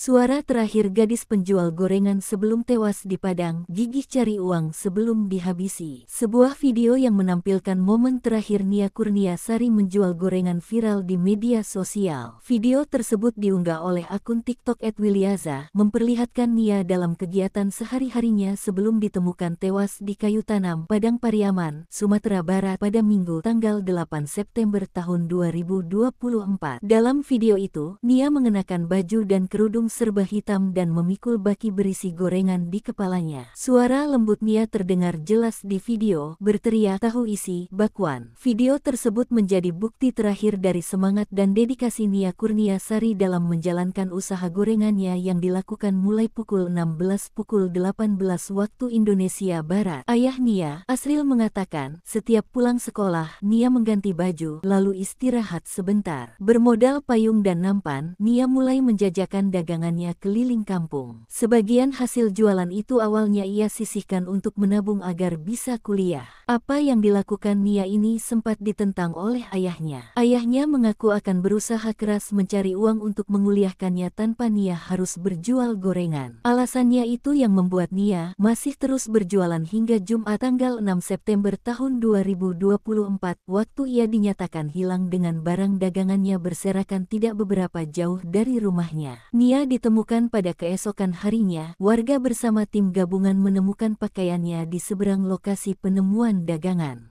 Suara terakhir gadis penjual gorengan sebelum tewas di Padang, gigih cari uang sebelum dihabisi. Sebuah video yang menampilkan momen terakhir Nia Kurniasari menjual gorengan viral di media sosial. Video tersebut diunggah oleh akun TikTok @wilyaza, memperlihatkan Nia dalam kegiatan sehari-harinya sebelum ditemukan tewas di kayu tanam, Padang Pariaman, Sumatera Barat pada Minggu tanggal 8 September tahun 2024. Dalam video itu, Nia mengenakan baju dan kerudung serba hitam dan memikul baki berisi gorengan di kepalanya. Suara lembut Nia terdengar jelas di video, berteriak tahu isi, bakwan. Video tersebut menjadi bukti terakhir dari semangat dan dedikasi Nia Kurniasari dalam menjalankan usaha gorengannya yang dilakukan mulai pukul 18 waktu Indonesia Barat. Ayah Nia, Asril mengatakan, setiap pulang sekolah, Nia mengganti baju, lalu istirahat sebentar. Bermodal payung dan nampan, Nia mulai menjajakan dagangannya keliling kampung. Sebagian hasil jualan itu awalnya ia sisihkan untuk menabung agar bisa kuliah. Apa yang dilakukan Nia ini sempat ditentang oleh ayahnya. Ayahnya mengaku akan berusaha keras mencari uang untuk menguliahkannya tanpa Nia harus berjual gorengan. Alasannya itu yang membuat Nia masih terus berjualan hingga Jumat tanggal 6 September tahun 2024, waktu ia dinyatakan hilang dengan barang dagangannya berserakan tidak beberapa jauh dari rumahnya. Nia ditemukan pada keesokan harinya, warga bersama tim gabungan menemukan pakaiannya di seberang lokasi penemuan dagangan.